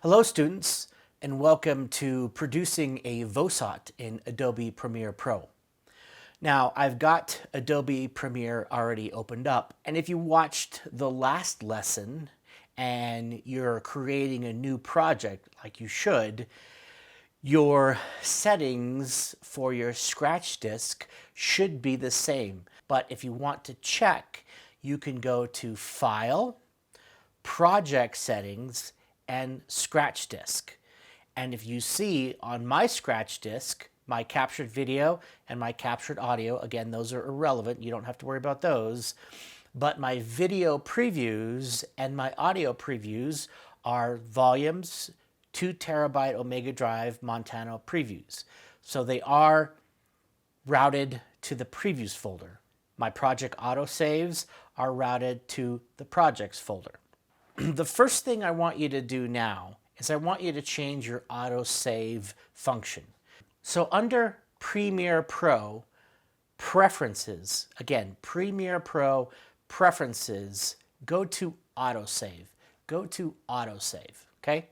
Hello students, and welcome to producing a VOSOT in Adobe Premiere Pro. Now, I've got Adobe Premiere already opened up, and if you watched the last lesson and you're creating a new project like you should, your settings for your scratch disk should be the same. But if you want to check, you can go to File, Project Settings, and Scratch Disk. And if you see on my scratch disk, my captured video and my captured audio, again, those are irrelevant, you don't have to worry about those, but my video previews and my audio previews are volumes, 2 terabyte Omega Drive Montana previews. So they are routed to the previews folder. My project autosaves are routed to the projects folder. The first thing I want you to do now is I want you to change your autosave function. So under Premiere Pro, Preferences, again, Premiere Pro, Preferences, go to Autosave. Go to Autosave, okay?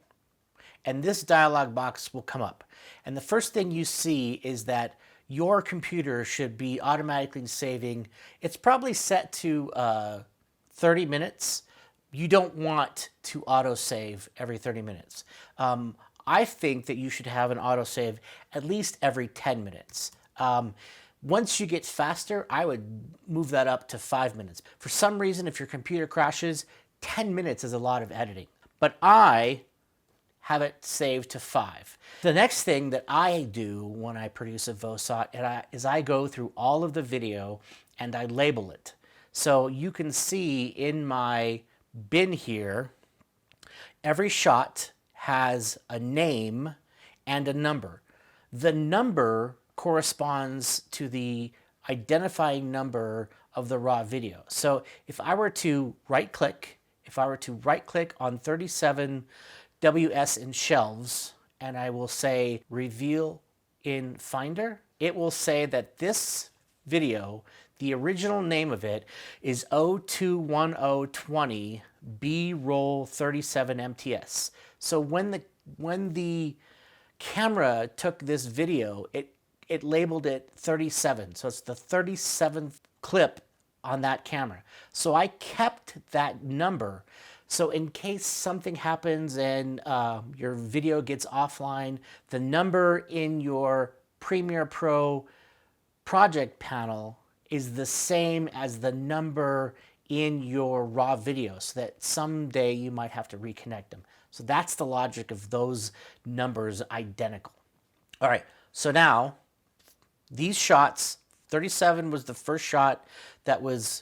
And this dialog box will come up. And the first thing you see is that your computer should be automatically saving. It's probably set to 30 minutes. You don't want to autosave every 30 minutes. I think that you should have an autosave at least every 10 minutes. Once you get faster, I would move that up to 5 minutes. For some reason, if your computer crashes, 10 minutes is a lot of editing. But I have it saved to 5. The next thing that I do when I produce a VOSOT is I go through all of the video and I label it. So you can see in my bin here, every shot has a name and a number. The number corresponds to the identifying number of the raw video. So if I were to right click on 37 WS in shelves, and I will say reveal in Finder, it will say that this video, the original name of it is 021020 B-roll 37 MTS. So when the camera took this video, it labeled it 37. So it's the 37th clip on that camera. So I kept that number. So in case something happens and your video gets offline, the number in your Premiere Pro project panel is the same as the number in your raw video, so that someday you might have to reconnect them. So that's the logic of those numbers identical. All right, so now these shots, 37 was the first shot that was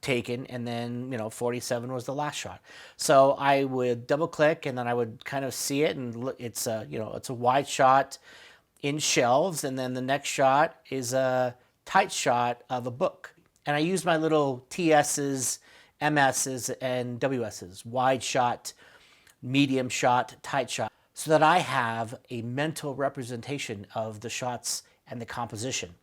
taken, and then 47 was the last shot. So I would double click and then I would kind of see it, and look, it's a it's a wide shot in shelves, and then the next shot is a tight shot of a book. And I use my little TS's, MS's, and WS's, wide shot, medium shot, tight shot, so that I have a mental representation of the shots and the composition.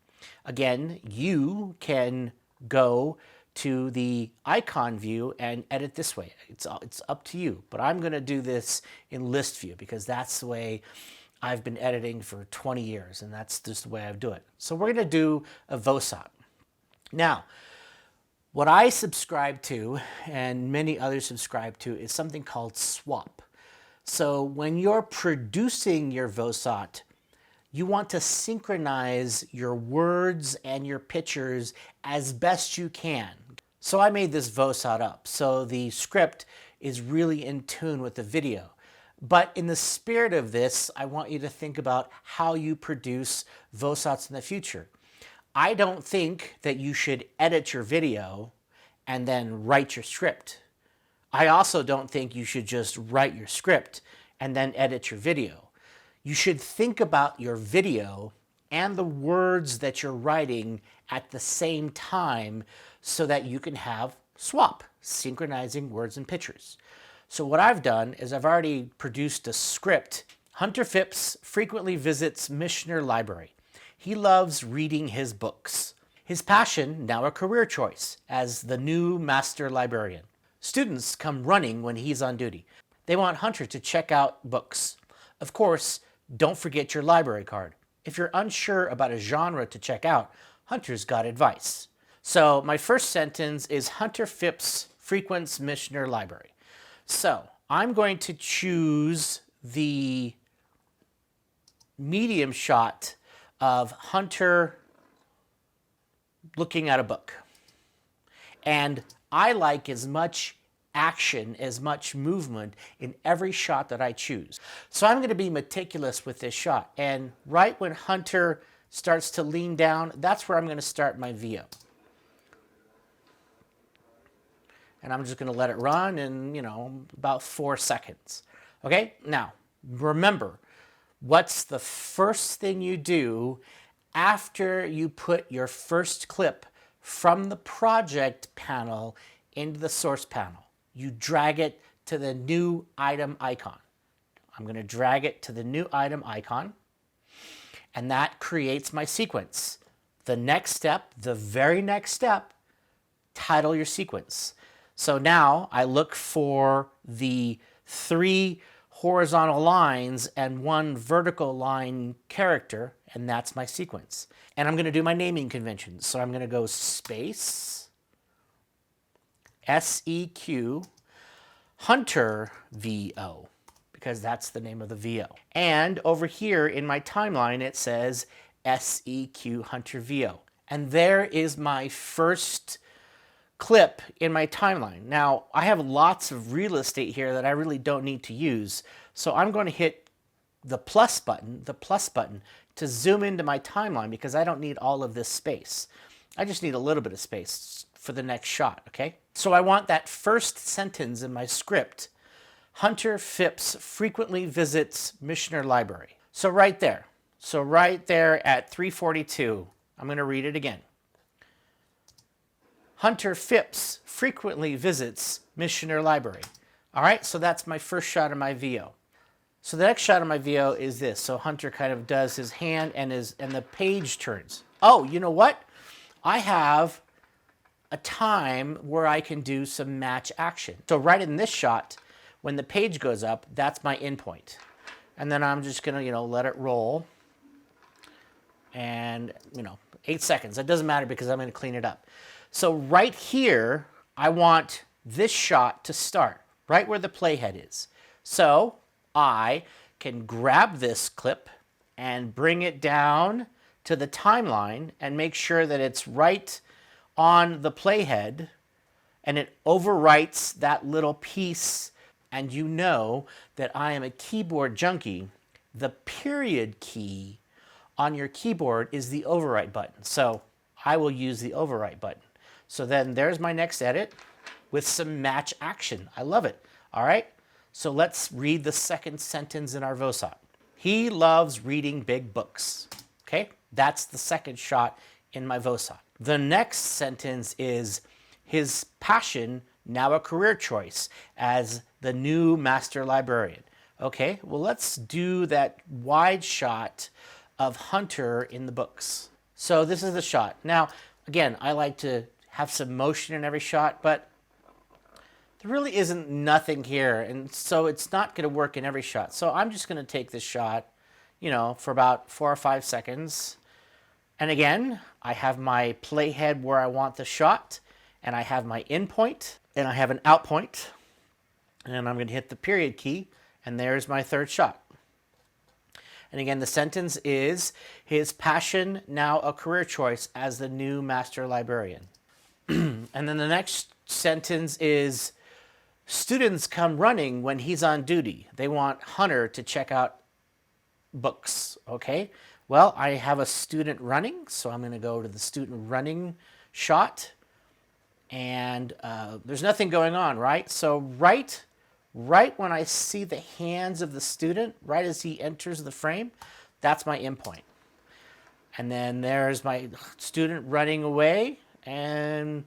Again, you can go to the icon view and edit this way. It's up to you, but I'm gonna do this in list view because that's the way I've been editing for 20 years, and that's just the way I do it. So we're gonna do a VOSOT. Now, what I subscribe to, and many others subscribe to, is something called S.W.A.P. So when you're producing your VOSOT, you want to synchronize your words and your pictures as best you can. So I made this VOSOT up, so the script is really in tune with the video. But in the spirit of this, I want you to think about how you produce VOSOTs in the future. I don't think that you should edit your video and then write your script. I also don't think you should just write your script and then edit your video. You should think about your video and the words that you're writing at the same time so that you can have S.W.A.P, synchronizing words and pictures. So what I've done is I've already produced a script. Hunter Phipps frequently visits Missioner Library. He loves reading his books. His passion, now a career choice, as the new master librarian. Students come running when he's on duty. They want Hunter to check out books. Of course, don't forget your library card. If you're unsure about a genre to check out, Hunter's got advice. So my first sentence is Hunter Phipps frequents Michener Library. So I'm going to choose the medium shot of Hunter looking at a book. And I like as much action, as much movement in every shot that I choose. So I'm going to be meticulous with this shot. And right when Hunter starts to lean down, that's where I'm going to start my VO. And I'm just going to let it run in, about 4 seconds. Okay? Now, remember, what's the first thing you do after you put your first clip from the project panel into the source panel? You drag it to the new item icon. I'm going to drag it to the new item icon, and that creates my sequence. The next step, the very next step, title your sequence. So now I look for the 3 horizontal lines and 1 vertical line character, and that's my sequence. And I'm going to do my naming conventions. So I'm going to go space, SEQ, Hunter VO, because that's the name of the VO. And over here in my timeline, it says SEQ Hunter VO. And there is my first clip in my timeline. Now, I have lots of real estate here that I really don't need to use. So I'm going to hit the plus button to zoom into my timeline because I don't need all of this space. I just need a little bit of space for the next shot, okay? So I want that first sentence in my script, Hunter Phipps frequently visits Michener Library. So right there at 3:42, I'm going to read it again. Hunter Phipps frequently visits Michener Library. All right, so that's my first shot of my VO. So the next shot of my VO is this. So Hunter kind of does his hand and the page turns. Oh, you know what? I have a time where I can do some match action. So right in this shot, when the page goes up, that's my in point. And then I'm just gonna, let it roll. And, 8 seconds. That doesn't matter because I'm gonna clean it up. So right here, I want this shot to start, right where the playhead is. So I can grab this clip and bring it down to the timeline and make sure that it's right on the playhead and it overwrites that little piece. And you know that I am a keyboard junkie. The period key on your keyboard is the overwrite button. So I will use the overwrite button. So then there's my next edit with some match action. I love it. All right. So let's read the second sentence in our VOSOT. He loves reading big books. Okay. That's the second shot in my VOSOT. The next sentence is his passion, now a career choice as the new master librarian. Okay. Well, let's do that wide shot of Hunter in the books. So this is the shot. Now, again, I like to have some motion in every shot, but there really isn't nothing here. And so it's not going to work in every shot. So I'm just going to take this shot, for about 4 or 5 seconds. And again, I have my playhead where I want the shot, and I have my in point, and I have an out point. And I'm going to hit the period key, and there's my third shot. And again, the sentence is, his passion, now a career choice as the new master librarian. And then the next sentence is, students come running when he's on duty. They want Hunter to check out books. Okay, well, I have a student running, so I'm going to go to the student running shot. And there's nothing going on, right? So right when I see the hands of the student, right as he enters the frame, that's my in point. And then there's my student running away and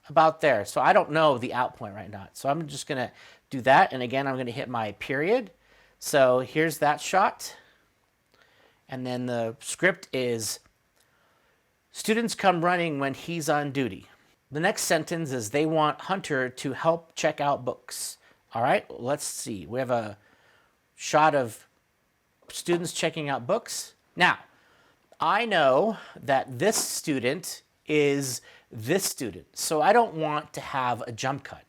about there. So I don't know the out point right now. So I'm just going to do that. And again, I'm going to hit my period. So here's that shot. And then the script is, students come running when he's on duty. The next sentence is, they want Hunter to help check out books. All right, let's see. We have a shot of students checking out books. Now, I know that this student is this student, so I don't want to have a jump cut.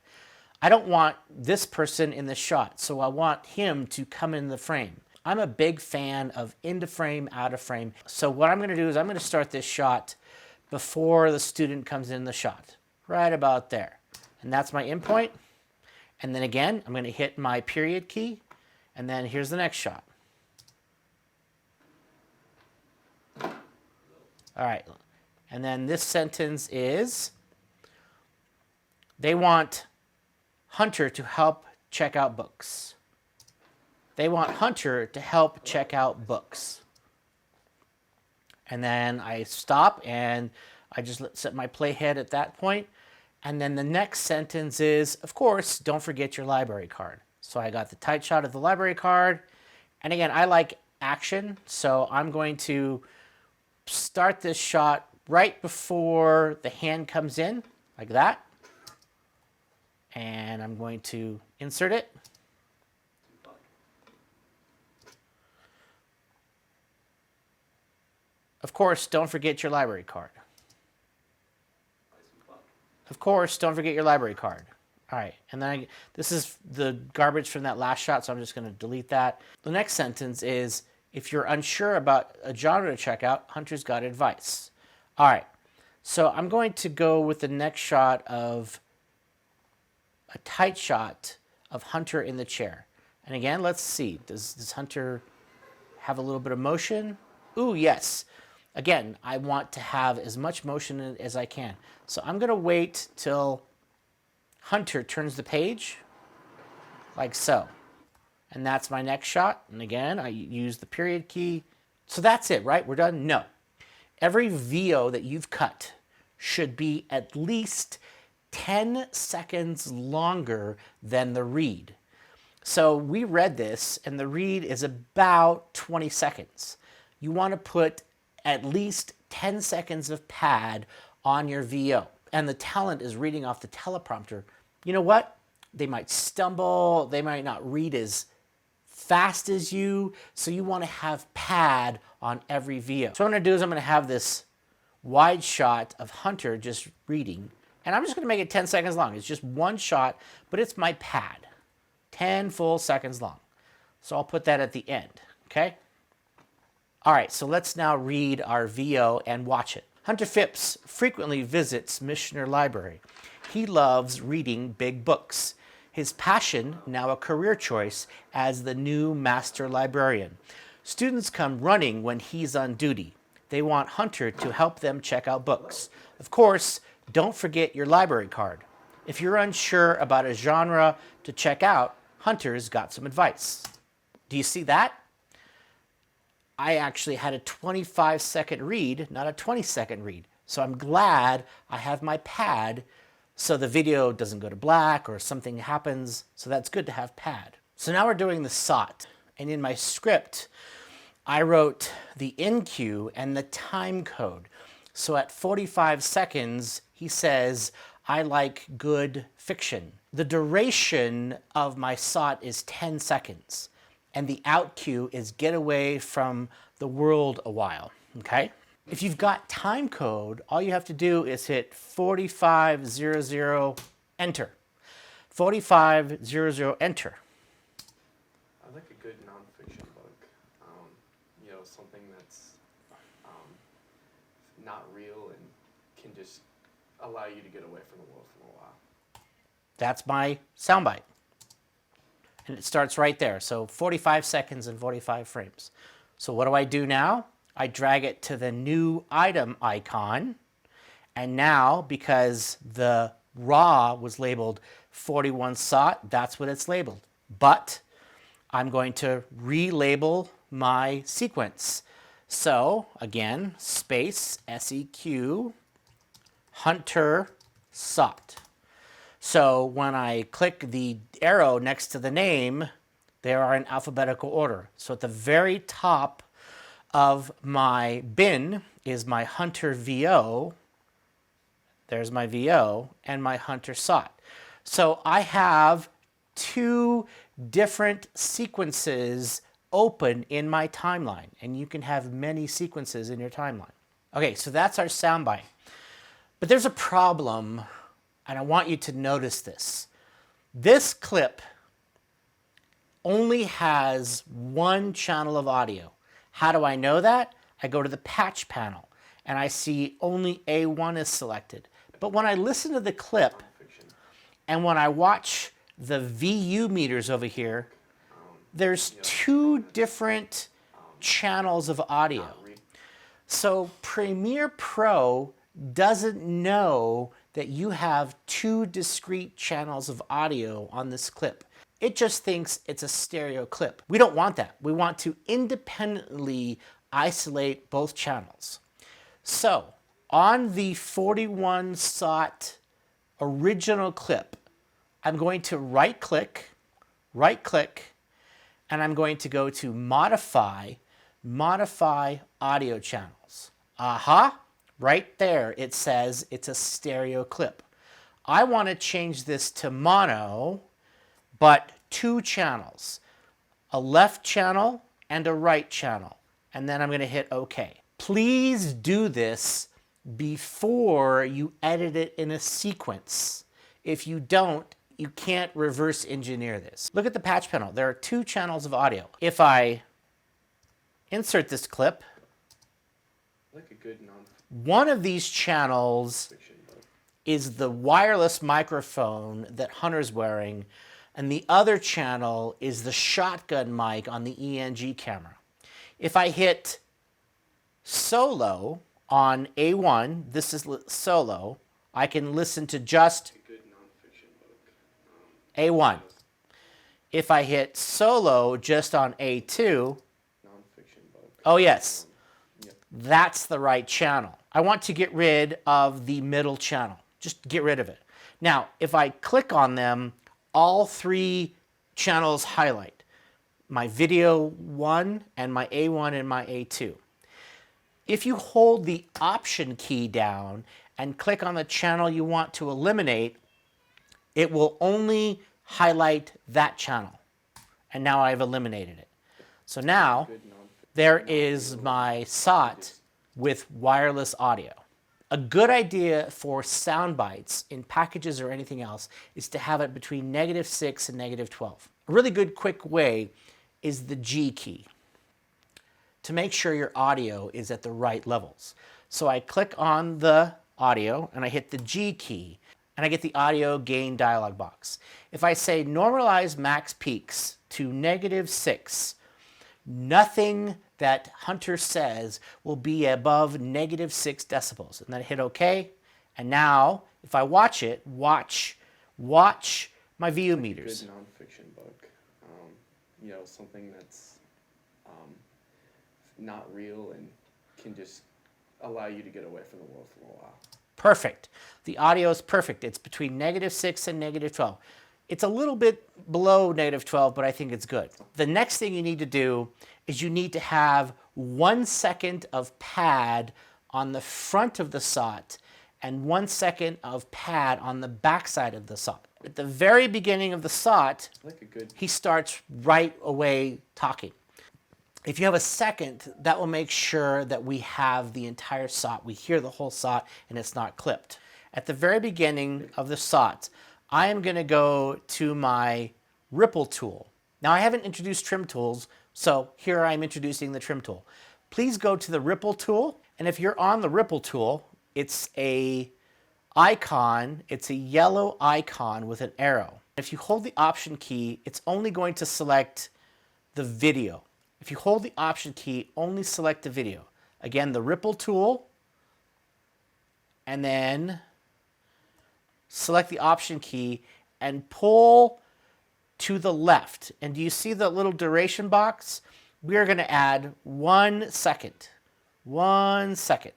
I don't want this person in the shot, so I want him to come in the frame. I'm a big fan of into frame, out of frame. So what I'm going to do is I'm going to start this shot before the student comes in the shot, right about there. And that's my in point. And then again, I'm going to hit my period key, and then here's the next shot. All right, and then this sentence is, they want Hunter to help check out books. They want Hunter to help check out books. And then I stop and I just set my playhead at that point. And then the next sentence is, of course, don't forget your library card. So I got the tight shot of the library card. And again, I like action, so I'm going to start this shot right before the hand comes in, like that. And I'm going to insert it. Of course, don't forget your library card. Of course, don't forget your library card. All right, and then this is the garbage from that last shot, so I'm just going to delete that. The next sentence is, if you're unsure about a genre to check out, Hunter's got advice. All right, so I'm going to go with the next shot of a tight shot of Hunter in the chair. And again, let's see, does Hunter have a little bit of motion? Ooh, yes. Again, I want to have as much motion as I can. So I'm going to wait till Hunter turns the page, like so. And that's my next shot. And again, I use the period key. So that's it, right? We're done? No. Every VO that you've cut should be at least 10 seconds longer than the read. So we read this, and the read is about 20 seconds. You want to put at least 10 seconds of pad on your VO. And the talent is reading off the teleprompter. You know what? They might stumble. They might not read as fast as you. So you want to have pad on every VO. So what I'm going to do is I'm going to have this wide shot of Hunter just reading. And I'm just going to make it 10 seconds long. It's just one shot, but it's my pad. 10 full seconds long. So I'll put that at the end, okay? All right, so let's now read our VO and watch it. Hunter Phipps frequently visits Missioner Library. He loves reading big books. His passion, now a career choice, as the new master librarian. Students come running when he's on duty. They want Hunter to help them check out books. Of course, don't forget your library card. If you're unsure about a genre to check out, Hunter's got some advice. Do you see that? I actually had a 25-second read, not a 20-second read. So I'm glad I have my pad so the video doesn't go to black or something happens. So that's good to have pad. So now we're doing the SOT. And in my script, I wrote the in cue and the time code. So at 45 seconds, he says, I like good fiction. The duration of my SOT is 10 seconds. And the out cue is get away from the world a while, okay? If you've got time code, all you have to do is hit 4500, enter. 4500, enter. I like a good nonfiction book. You know, something that's not real and can just allow you to get away from the world for a while. That's my soundbite. And it starts right there. So 45 seconds and 45 frames. So what do I do now? I drag it to the new item icon. And now, because the raw was labeled 41 SOT, that's what it's labeled. But I'm going to relabel my sequence. So again, space, SEQ, Hunter SOT. So when I click the arrow next to the name, they are in alphabetical order. So at the very top of my bin is my Hunter VO. There's my VO and my Hunter SOT. So I have two different sequences open in my timeline, and you can have many sequences in your timeline. Okay, so that's our soundbite. But there's a problem, and I want you to notice this. This clip only has one channel of audio. How do I know that? I go to the patch panel, and I see only A1 is selected. But when I listen to the clip, and when I watch the VU meters over here, there's two different channels of audio. So Premiere Pro doesn't know that you have two discrete channels of audio on this clip. It just thinks it's a stereo clip. We don't want that. We want to independently isolate both channels. So on the 41 SOT original clip, I'm going to right click, and I'm going to go to modify audio channels. Aha, right there it says it's a stereo clip. I want to change this to mono, but two channels, a left channel and a right channel. And then I'm going to hit OK. Please do this before you edit it in a sequence. If you don't, you can't reverse engineer this. Look at the patch panel. There are two channels of audio. If I insert this clip, Like a good one of these channels is the wireless microphone that Hunter's wearing, and the other channel is the shotgun mic on the ENG camera. If I hit solo on A1, this is solo, I can listen to just A1. If I hit solo just on A2, oh yes, that's the right channel. I want to get rid of the middle channel. Just get rid of it. Now, if I click on them, all three channels highlight. My video 1 and my A1 and my A2. If you hold the Option key down and click on the channel you want to eliminate, it will only highlight that channel. And now I've eliminated it. So now there is my SOT with wireless audio. A good idea for sound bites in packages or anything else is to have it between -6 and -12. A really good quick way is the G key to make sure your audio is at the right levels. So I click on the audio and I hit the G key and I get the audio gain dialog box. If I say normalize max peaks to -6, nothing that Hunter says will be above -6 decibels. And then hit OK. And now, if I watch it, watch my VU meters. Good nonfiction book. You know, something that's not real and can just allow you to get away from the world for a while. Perfect. The audio is perfect. It's between -6 and -12. It's a little bit below -12, but I think it's good. The next thing you need to do is you need to have 1 second of pad on the front of the SOT and 1 second of pad on the back side of the SOT. At the very beginning of the SOT, he starts right away talking. If you have a second, that will make sure that we have the entire SOT. We hear the whole SOT and it's not clipped. At the very beginning of the SOT, I am going to go to my ripple tool. Now I haven't introduced trim tools, so here I'm introducing the trim tool. Please go to the ripple tool, and if you're on the ripple tool, it's a icon, it's a yellow icon with an arrow. If you hold the Option key, it's only going to select the video. If you hold the Option key, only select the video. Again, the ripple tool, and then select the Option key and pull to the left. And do you see the little duration box? We are going to add 1 second. 1 second.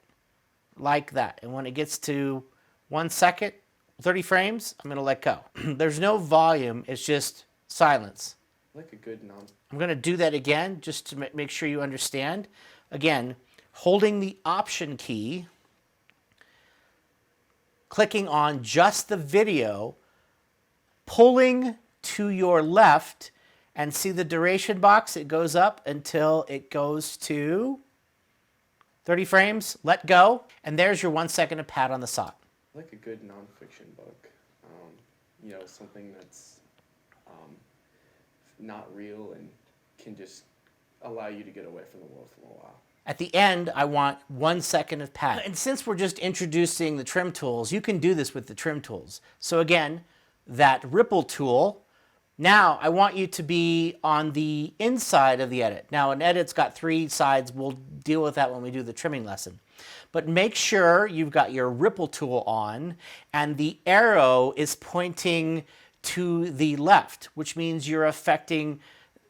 Like that. And when it gets to 1 second, 30 frames, I'm going to let go. There's no volume. It's just silence. Like a good I'm going to do that again just to make sure you understand. Again, holding the Option key, clicking on just the video, pulling to your left and see the duration box. It goes up until it goes to 30 frames. Let go. And there's your 1 second of pad on the SOT. I like a good nonfiction book. You know, something that's not real and can just allow you to get away from the world for a while. At the end, I want 1 second of pad. And since we're just introducing the trim tools, you can do this with the trim tools. So again, that ripple tool, now I want you to be on the inside of the edit. Now an edit's got 3 sides. We'll deal with that when we do the trimming lesson. But make sure you've got your ripple tool on and the arrow is pointing to the left, which means you're affecting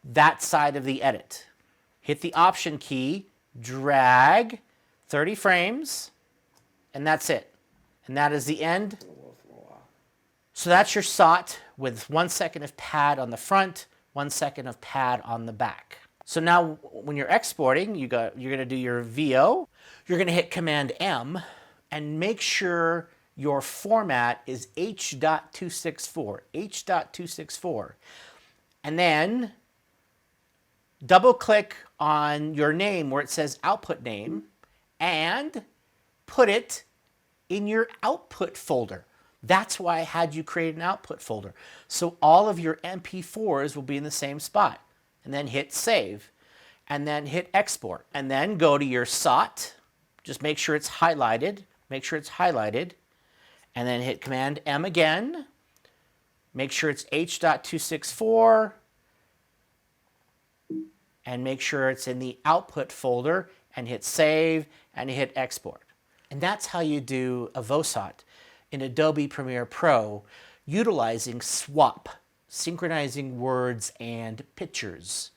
that side of the edit. Hit the Option key, drag 30 frames, and that's it. And that is the end. So that's your SOT with 1 second of pad on the front, 1 second of pad on the back. So now when you're exporting, you're going to do your VO. You're going to hit Command M and make sure your format is H.264, H.264. And then double click on your name where it says output name and put it in your output folder. That's why I had you create an output folder. So all of your MP4s will be in the same spot. And then hit save. And then hit export. And then go to your SOT. Just make sure it's highlighted. Make sure it's highlighted. And then hit Command M again. Make sure it's H.264. And make sure it's in the output folder. And hit save. And hit export. And that's how you do a VOSOT in Adobe Premiere Pro utilizing S.W.A.P, synchronizing words and pictures.